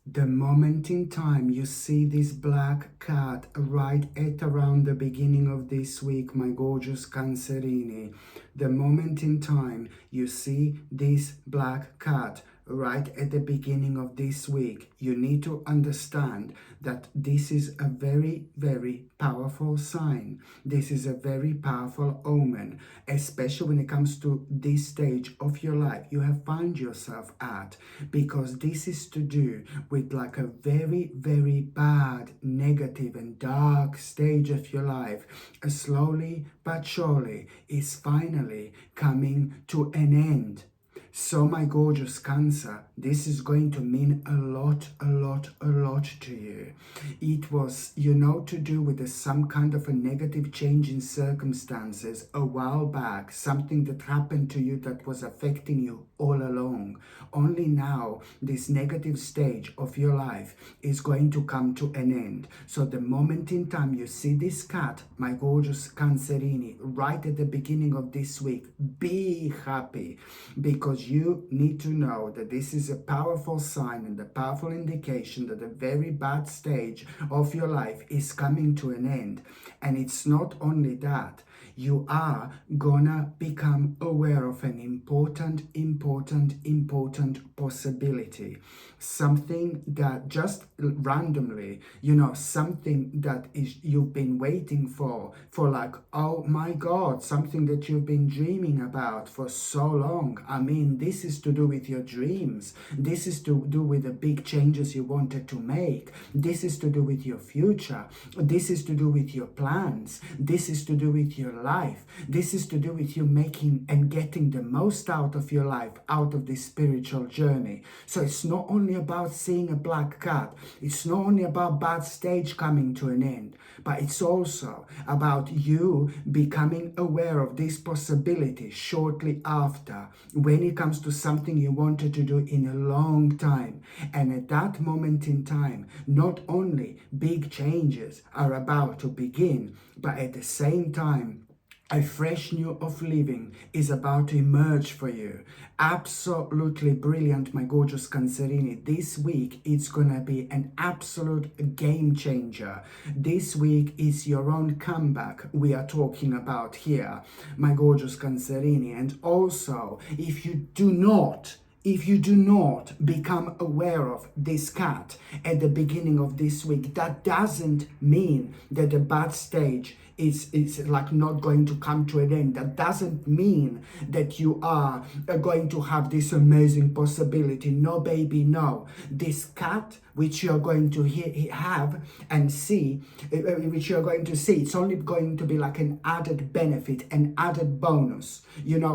The moment in time you see this black cat right at around the beginning of this week, my gorgeous Cancerini, the moment in time you see this black cat right at the beginning of this week, you need to understand that this is a very, very powerful sign. This is a very powerful omen, especially when it comes to this stage of your life you have found yourself at, because this is to do with like a very, very bad, negative and dark stage of your life. Slowly but surely is finally coming to an end. So my gorgeous Cancer, this is going to mean a lot, a lot, a lot to you. It was, to do with some kind of a negative change in circumstances a while back, something that happened to you that was affecting you all along. Only now, this negative stage of your life is going to come to an end. So the moment in time you see this cat, my gorgeous Cancerini, right at the beginning of this week, be happy, because you need to know that this is a powerful sign and a powerful indication that a very bad stage of your life is coming to an end. And it's not only that, you are gonna become aware of an important possibility. Something that just randomly, something that is you've been waiting for like, oh my God, something that you've been dreaming about for so long. I mean, this is to do with your dreams. This is to do with the big changes you wanted to make. This is to do with your future. This is to do with your plans. This is to do with your life. This is to do with you making and getting the most out of your life, out of this spiritual journey. So it's not only about seeing a black cat. It's not only about bad stage coming to an end, but it's also about you becoming aware of this possibility shortly after, when it comes to something you wanted to do in a long time. And at that moment in time, not only big changes are about to begin, but at the same time, a fresh new of living is about to emerge for you. Absolutely brilliant, my gorgeous Cancerini. This week, it's gonna be an absolute game changer. This week is your own comeback we are talking about here, my gorgeous Cancerini. And also, if you do not become aware of this cat at the beginning of this week, that doesn't mean that the bad stage is like not going to come to an end. That doesn't mean that you are going to have this amazing possibility. No, baby, no. This cat, which you're going to have and see, which you're going to see, it's only going to be like an added benefit, an added bonus,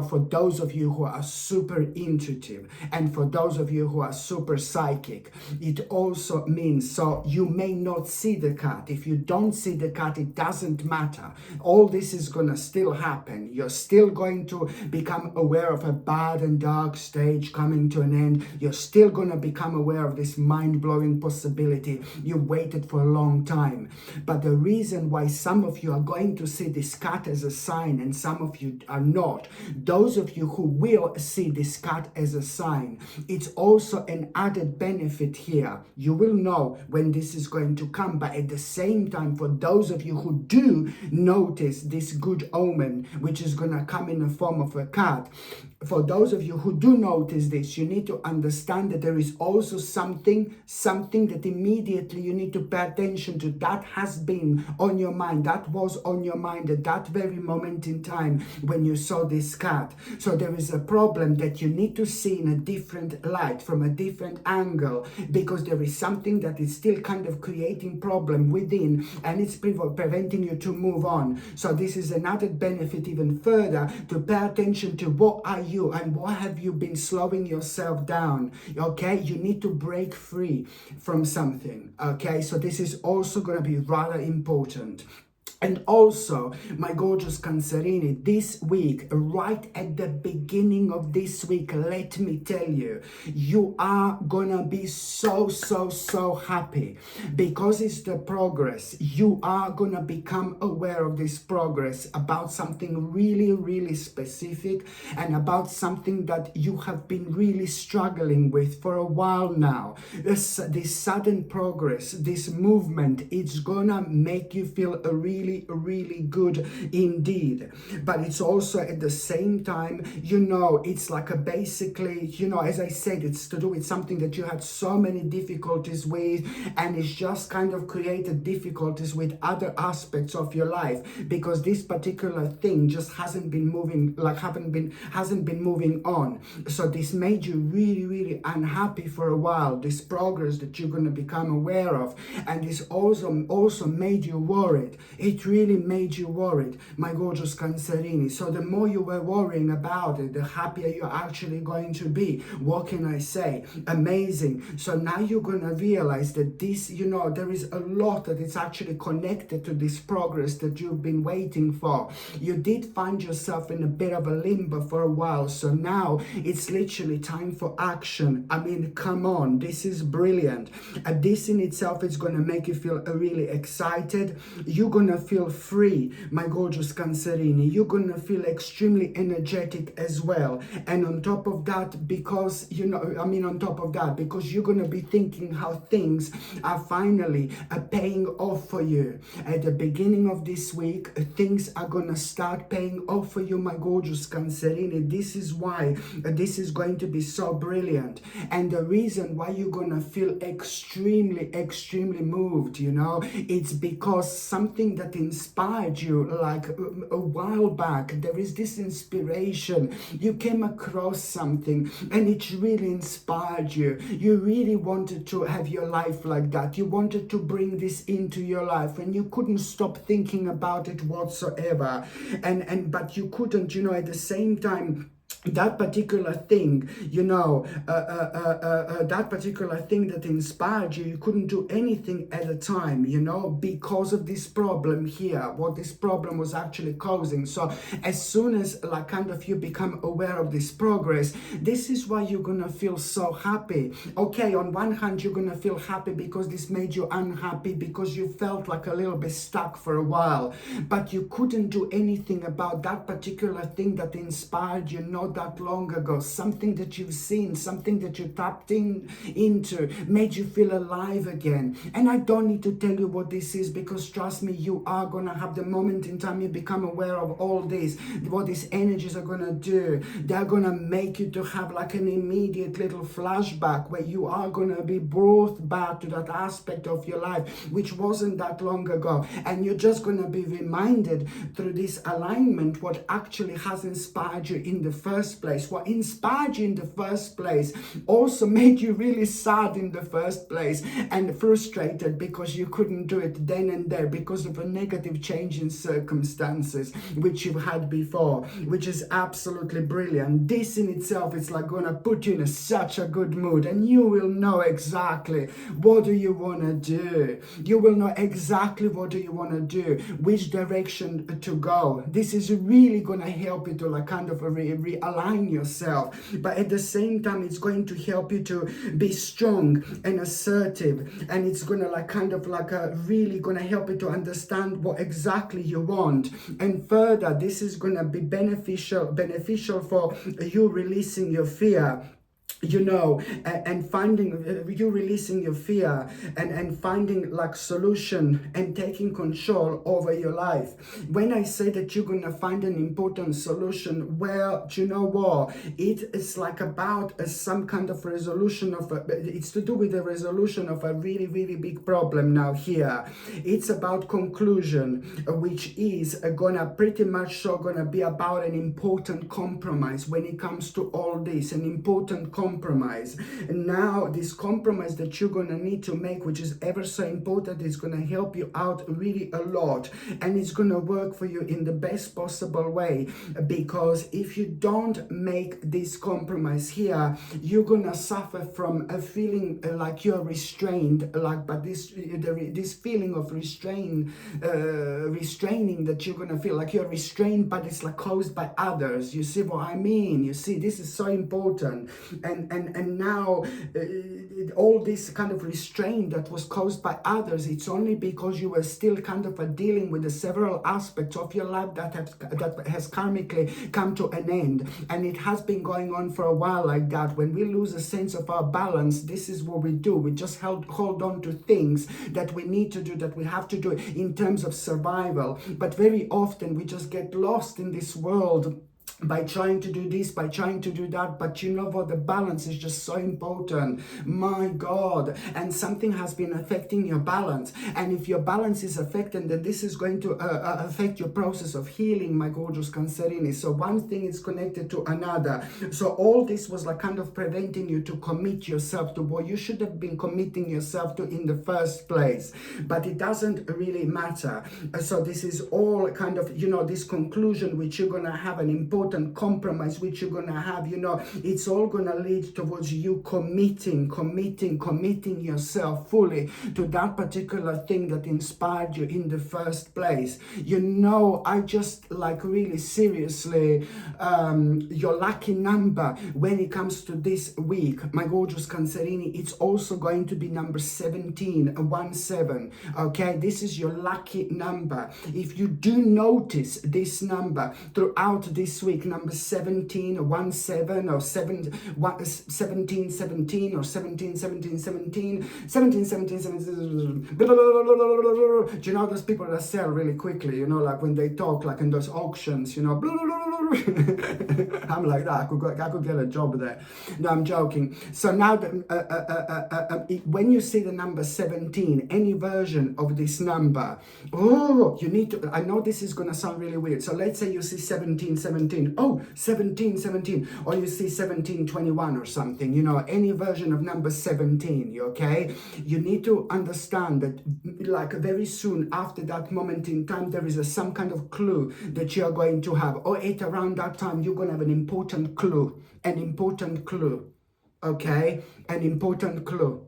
for those of you who are super intuitive and for those of you who are super psychic. It also means, so you may not see the cat. If you don't see the cat, it doesn't matter. All this is gonna still happen. You're still going to become aware of a bad and dark stage coming to an end. You're still gonna become aware of this mind-blowing possibility you waited for a long time. But the reason why some of you are going to see this cat as a sign and some of you are not, those of you who will see this cat as a sign, it's also an added benefit here. You will know when this is going to come, but at the same time, for those of you who do notice this good omen, which is going to come in the form of a cat, for those of you who do notice this, you need to understand that there is also something that immediately you need to pay attention to, that has been on your mind, that was on your mind at that very moment in time when you saw this cat. So there is a problem that you need to see in a different light, from a different angle, because there is something that is still kind of creating problem within, and it's preventing you to move on. So this is another benefit even further, to pay attention to what are you and what have you been slowing yourself down. Okay, you need to break free from something. Okay, so this is also going to be rather important. And also, my gorgeous Cancerini, this week, right at the beginning of this week, let me tell you, you are gonna be so, so, so happy because it's the progress. You are gonna become aware of this progress about something really, really specific and about something that you have been really struggling with for a while now. This sudden progress, this movement, it's gonna make you feel really, really good indeed. But it's also at the same time, it's like a basically, as I said, it's to do with something that you had so many difficulties with, and it's just kind of created difficulties with other aspects of your life because this particular thing just hasn't been moving, hasn't been moving on. So this made you really, really unhappy for a while, this progress that you're going to become aware of, and this also made you worried. It really made you worried, my gorgeous Cancerini. So the more you were worrying about it, the happier you're actually going to be. What can I say? Amazing. So now you're going to realize that this, there is a lot that is actually connected to this progress that you've been waiting for. You did find yourself in a bit of a limbo for a while, so now it's literally time for action. I mean, come on, this is brilliant. This in itself is going to make you feel really excited. You're going to feel free, my gorgeous Cancerini. You're going to feel extremely energetic as well. And on top of that, because because you're going to be thinking how things are finally paying off for you. At the beginning of this week, things are going to start paying off for you, my gorgeous Cancerini. This is why this is going to be so brilliant. And the reason why you're going to feel extremely, extremely moved, it's because something that inspired you like a while back, there is this inspiration. You came across something and it really inspired you. You really wanted to have your life like that. You wanted to bring this into your life and you couldn't stop thinking about it whatsoever. But you couldn't, at the same time, that particular thing, that particular thing that inspired you, you couldn't do anything at a time, because of this problem here, what this problem was actually causing. So as soon as you become aware of this progress, this is why you're gonna feel so happy. Okay, on one hand, you're gonna feel happy because this made you unhappy, because you felt like a little bit stuck for a while, but you couldn't do anything about that particular thing that inspired you not that long ago, something that you've seen, something that you tapped into, made you feel alive again. And I don't need to tell you what this is, because trust me, you are gonna have the moment in time you become aware of all this, what these energies are gonna do. They're gonna make you to have like an immediate little flashback where you are gonna be brought back to that aspect of your life which wasn't that long ago, and you're just gonna be reminded through this alignment what actually has inspired you in the first place. What inspired you in the first place also made you really sad in the first place and frustrated because you couldn't do it then and there because of a negative change in circumstances which you've had before, which is absolutely brilliant. This in itself is like gonna put you in such a good mood, and you will know exactly what do you want to do. You will know exactly what do you want to do, which direction to go. This is really gonna help you to realign yourself, but at the same time it's going to help you to be strong and assertive, and it's gonna really gonna help you to understand what exactly you want. And further, this is gonna be beneficial for you releasing your fear, and finding you releasing your fear and finding solution and taking control over your life. When I say that you're gonna find an important solution, well, you know what, it is about some kind of resolution of it's to do with the resolution of a really, really big problem. Now here it's about conclusion, which is gonna pretty much gonna be about an important compromise when it comes to all this, an important compromise compromise. And now this compromise that you're going to need to make, which is ever so important, is going to help you out really a lot, and it's going to work for you in the best possible way. Because if you don't make this compromise here, you're going to suffer from a feeling like you're restrained, like, but this feeling of restraining that you're going to feel like you're restrained, but it's like caused by others. You see what I mean? You see, this is so important. And now all this kind of restraint that was caused by others, it's only because you were still kind of dealing with the several aspects of your life that has karmically come to an end. And it has been going on for a while like that. When we lose a sense of our balance, this is what we do. We just hold on to things that we need to do, that we have to do in terms of survival. But very often we just get lost in this world by trying to do this, by trying to do that. But you know what? The balance is just so important. My God. And something has been affecting your balance. And if your balance is affected, then this is going to affect your process of healing, my gorgeous Cancerini. So one thing is connected to another. So all this was like kind of preventing you to commit yourself to what you should have been committing yourself to in the first place. But it doesn't really matter. So this is all kind of, this conclusion which you're going to have, an important compromise which you're going to have, it's all going to lead towards you committing yourself fully to that particular thing that inspired you in the first place. I just like really seriously, your lucky number when it comes to this week, my gorgeous Cancerini, it's also going to be number 17, 17. Okay, this is your lucky number. If you do notice this number throughout this week, number 17, 17, or 17, 17, or 17, 17, 17, 17, 17, 17, do you know those people that sell really quickly, like when they talk, like in those auctions, I'm like that. I could get a job there. No, I'm joking. So now, when you see the number 17, any version of this number, you need to, I know this is going to sound really weird. So let's say you see 17, 17. Oh, 17, 17. Or you see 17, 21 or something, any version of number 17, okay? You need to understand that like very soon after that moment in time, there is some kind of clue that you're going to have. Or around that time, you're going to have an important clue, okay? An important clue.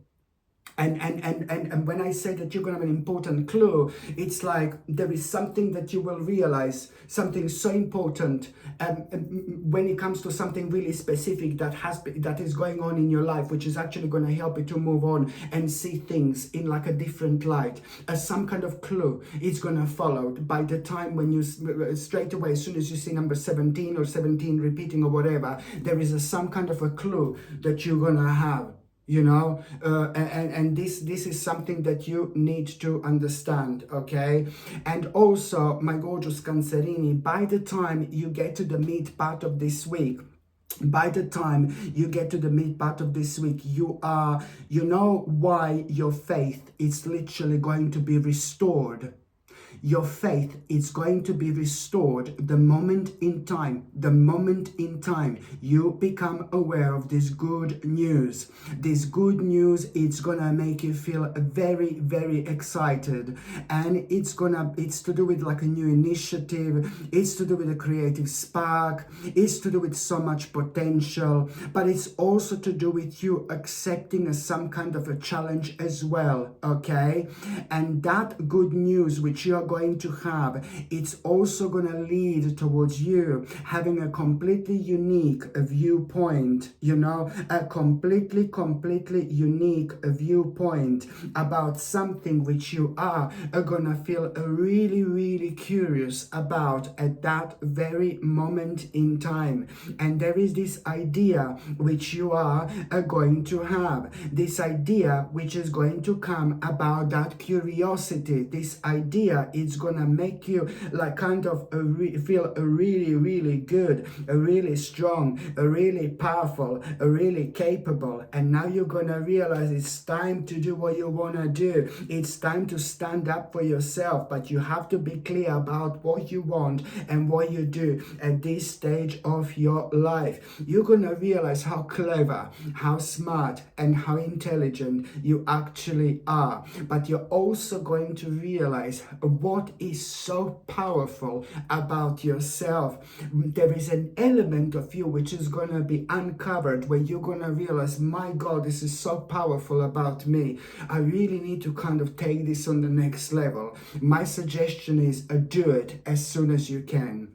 And when I say that you're going to have an important clue, it's like there is something that you will realize, something so important, when it comes to something really specific that is going on in your life, which is actually going to help you to move on and see things in like a different light. As some kind of clue is going to follow by the time when you straight away, as soon as you see number 17 or 17 repeating or whatever, there is some kind of a clue that you're going to have. And this is something that you need to understand, okay? And also, my gorgeous Cancerini, by the time you get to the mid part of this week, you know why your faith is literally going to be restored. Your faith is going to be restored the moment in time you become aware of this good news. This good news, it's gonna make you feel very, very excited. And it's to do with like a new initiative. It's to do with a creative spark. It's to do with so much potential. But it's also to do with you accepting some kind of a challenge as well, okay? And that good news which you are going to have, it's also going to lead towards you having a completely unique viewpoint, a completely unique viewpoint about something which you are going to feel really, really curious about at that very moment in time. And there is this idea which you are going to have, this idea which is going to come about that curiosity. This idea it's gonna make you like kind of feel really good, really strong, really powerful, really capable. And now you're gonna realize it's time to do what you wanna do. It's time to stand up for yourself, but you have to be clear about what you want and what you do at this stage of your life. You're gonna realize how clever, how smart, and how intelligent you actually are. But you're also going to realize what is so powerful about yourself. There is an element of you which is going to be uncovered, where you're going to realize, my God, this is so powerful about me. I really need to kind of take this on the next level. My suggestion is do it as soon as you can.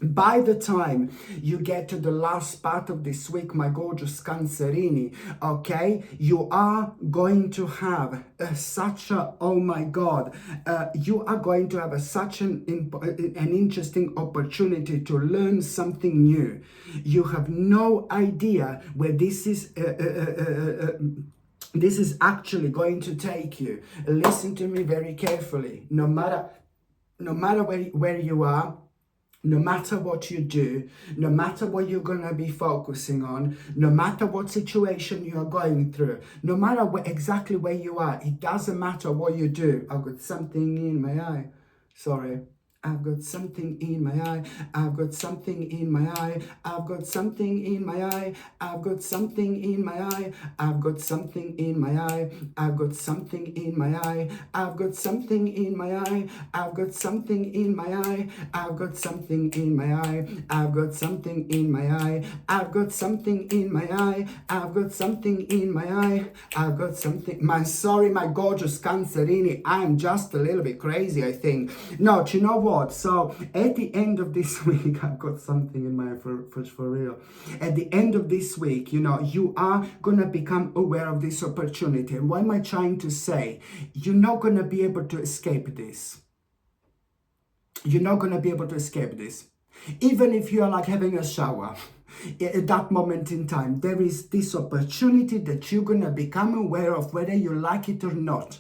By the time you get to the last part of this week, my gorgeous Cancerini, okay, you are going to have such a, oh my God, you are going to have such an interesting opportunity to learn something new. You have no idea where this is actually going to take you. Listen to me very carefully. No matter where you are, no matter what you do, no matter what you're going to be focusing on, no matter what situation you're going through, no matter exactly where you are, it doesn't matter what you do. I've got something in my eye. Sorry. I've got something in my eye. I've got something in my eye. I've got something in my eye. I've got something in my eye. I've got something in my eye. I've got something in my eye. I've got something in my eye. I've got something in my eye. I've got something in my eye. I've got something in my eye. I've got something in my eye. I've got something in my eye. I've got something. My gorgeous Cancerini. I'm just a little bit crazy, I think. No, do you know what? So at the end of this week, I've got something in mind for real. At the end of this week, you know, you are going to become aware of this opportunity. And what am I trying to say? You're not going to be able to escape this. You're not going to be able to escape this. Even if you are like having a shower, at that moment in time, there is this opportunity that you're going to become aware of, whether you like it or not.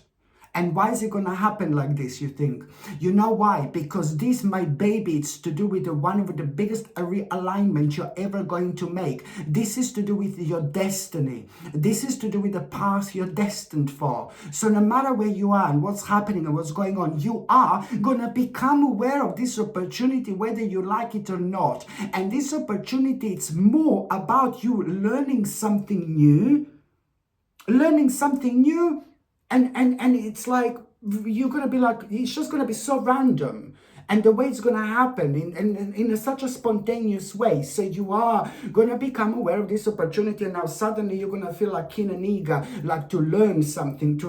And why is it going to happen like this, you think? You know why? Because this, my baby, it's to do with one of the biggest realignments you're ever going to make. This is to do with your destiny. This is to do with the path you're destined for. So no matter where you are and what's happening and what's going on, you are going to become aware of this opportunity, whether you like it or not. And this opportunity, it's more about you learning something new. And it's like, you're going to be like, it's just going to be so random. And the way it's going to happen in such a spontaneous way. So you are going to become aware of this opportunity, and now suddenly you're going to feel like keen and eager, like to learn something.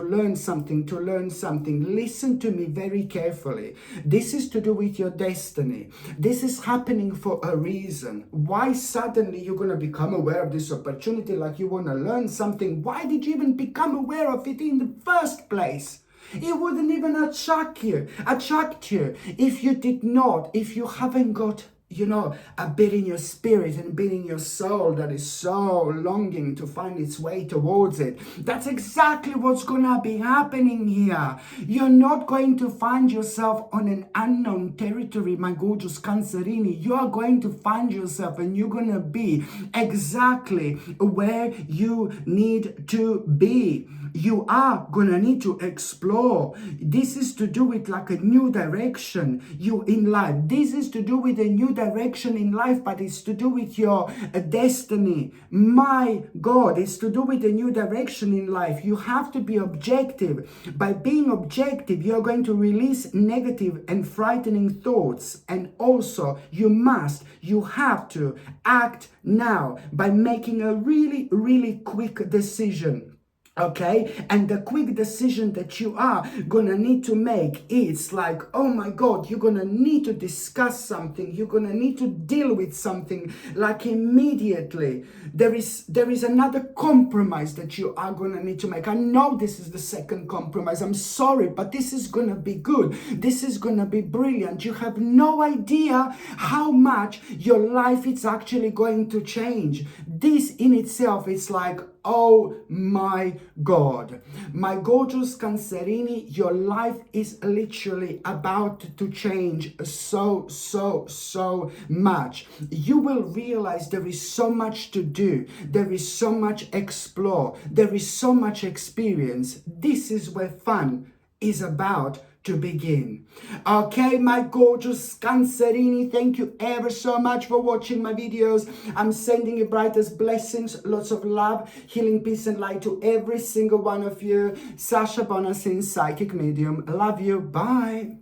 Listen to me very carefully. This is to do with your destiny. This is happening for a reason. Why suddenly you're going to become aware of this opportunity, like you want to learn something? Why did you even become aware of it in the first place? It wouldn't even attract you if you did not, if you haven't got, you know, a bit in your spirit and a bit in your soul that is so longing to find its way towards it. That's exactly what's gonna be happening here. You're not going to find yourself on an unknown territory, my gorgeous Cancerini. You are going to find yourself, and you're gonna be exactly where you need to be. You are gonna need to explore. This is to do with like a new direction you in life. This is to do with a new direction in life, but it's to do with your destiny. My God, it's to do with a new direction in life. You have to be objective. By being objective, you're going to release negative and frightening thoughts. And also, you have to act now by making a really quick decision. Okay, and the quick decision that you are gonna need to make is like, oh my God, you're gonna need to discuss something. You're gonna need to deal with something like immediately. There is another compromise that you are gonna need to make. I know this is the second compromise. I'm sorry, but this is gonna be good. This is gonna be brilliant. You have no idea how much your life is actually going to change. This in itself is like, oh my God. My gorgeous Cancerini, your life is literally about to change so much. You will realize there is so much to do. There is so much explore. There is so much experience. This is where fun is about to begin. Okay, my gorgeous Cancerini, thank you ever so much for watching my videos. I'm sending you brightest blessings, lots of love, healing, peace and light to every single one of you. Sasha Bonasin, Psychic Medium. Love you. Bye.